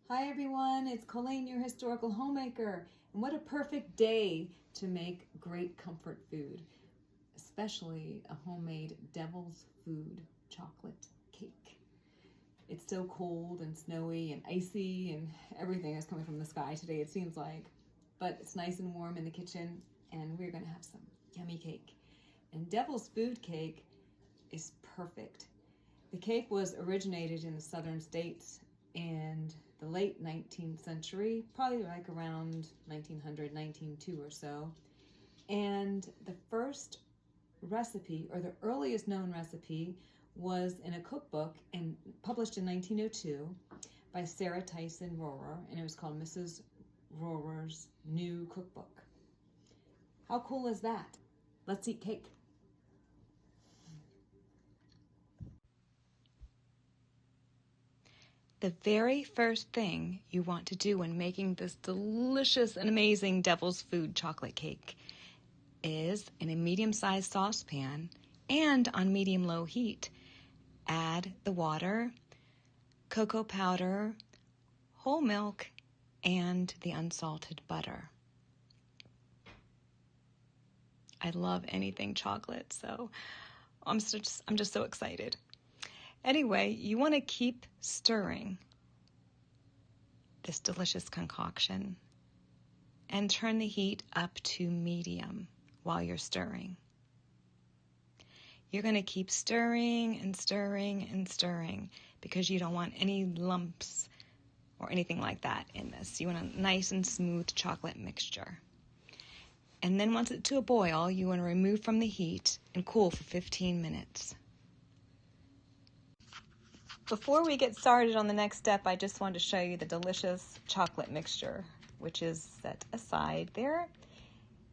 Hi everyone, it's Colleen, your historical homemaker, and what a perfect day to make great comfort food, especially a homemade devil's food chocolate cake. It's so cold and snowy and icy and everything is coming from the sky today, it seems like, but it's nice and warm in the kitchen and we're gonna have some yummy cake. And devil's food cake is perfect. The cake was originated in the southern states and the late 19th century, probably like around 1900, 1902 or so. And the first recipe, or the earliest known recipe, was in a cookbook and published in 1902 by Sarah Tyson Rorer, and it was called Mrs. Rorer's New Cookbook. How cool is that? Let's eat cake. The very first thing you want to do when making this delicious and amazing devil's food chocolate cake is, in a medium-sized saucepan and on medium-low heat, add the water, cocoa powder, whole milk, and the unsalted butter. I love anything chocolate, so I'm just so excited. Anyway, you want to keep stirring this delicious concoction and turn the heat up to medium while you're stirring. You're going to keep stirring and stirring and stirring because you don't want any lumps or anything like that in this. You want a nice and smooth chocolate mixture. And then once it's to a boil, you want to remove from the heat and cool for 15 minutes. Before we get started on the next step, I just wanted to show you the delicious chocolate mixture, which is set aside there.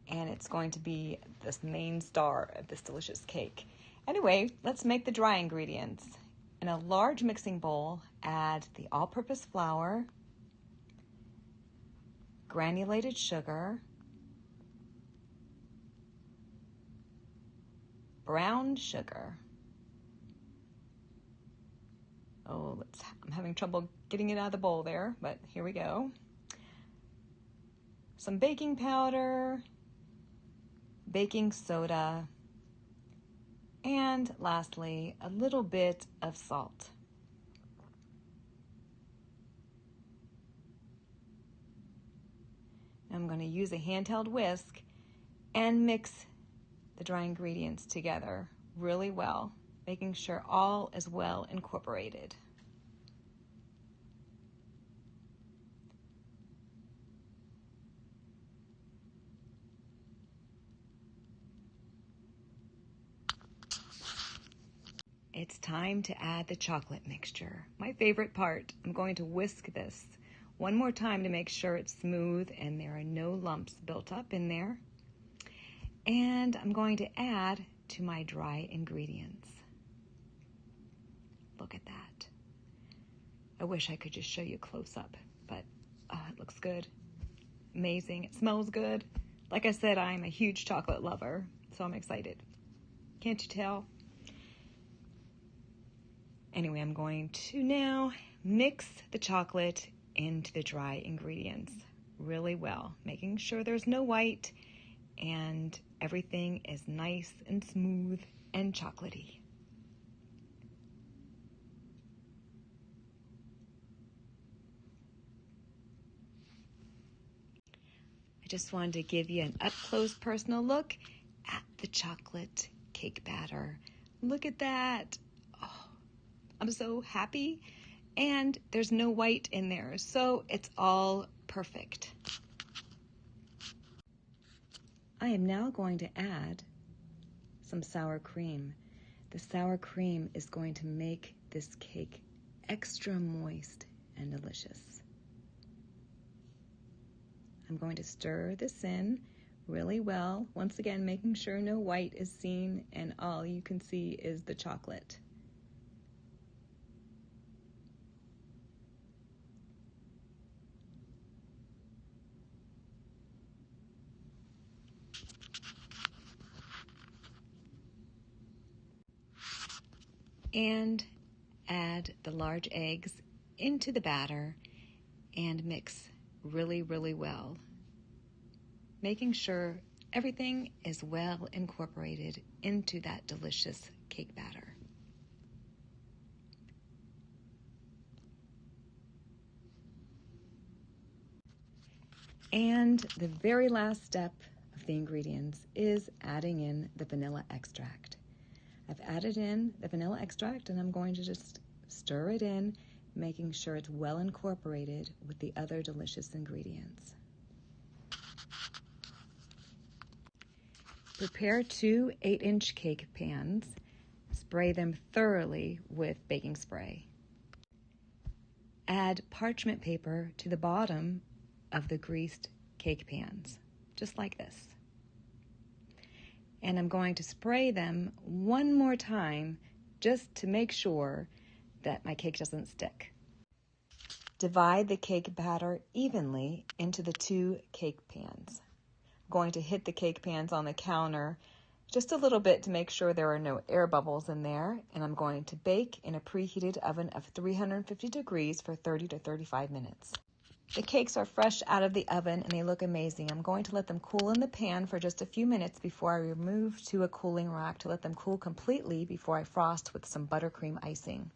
And it's going to be this main star of this delicious cake. Anyway, let's make the dry ingredients. In a large mixing bowl, add the all-purpose flour, granulated sugar, brown sugar. I'm having trouble getting it out of the bowl there, but here we go. Some baking powder, baking soda, and lastly, a little bit of salt. I'm going to use a handheld whisk and mix the dry ingredients together really well, making sure all is well incorporated. It's time to add the chocolate mixture. My favorite part. I'm going to whisk this one more time to make sure it's smooth and there are no lumps built up in there. And I'm going to add to my dry ingredients. Look at that. I wish I could just show you close up, but it looks good. Amazing. It smells good. Like I said, I'm a huge chocolate lover, so I'm excited. Can't you tell? Anyway, I'm going to now mix the chocolate into the dry ingredients really well, making sure there's no white and everything is nice and smooth and chocolatey. I just wanted to give you an up-close personal look at the chocolate cake batter. Look at that. Oh, I'm so happy. And there's no white in there, so it's all perfect. I am now going to add some sour cream. The sour cream is going to make this cake extra moist and delicious. I'm going to stir this in really well, once again making sure no white is seen and all you can see is the chocolate. And add the large eggs into the batter and mix really, really well, making sure everything is well incorporated into that delicious cake batter. And the very last step of the ingredients is adding in the vanilla extract. I've added in the vanilla extract and I'm going to just stir it in, making sure it's well incorporated with the other delicious ingredients. Prepare 2 8-inch cake pans. Spray them thoroughly with baking spray. Add parchment paper to the bottom of the greased cake pans, just like this. And I'm going to spray them one more time just to make sure that my cake doesn't stick. Divide the cake batter evenly into the 2 cake pans. I'm going to hit the cake pans on the counter just a little bit to make sure there are no air bubbles in there, and I'm going to bake in a preheated oven of 350 degrees for 30 to 35 minutes. The cakes are fresh out of the oven and they look amazing. I'm going to let them cool in the pan for just a few minutes before I remove to a cooling rack to let them cool completely before I frost with some buttercream icing.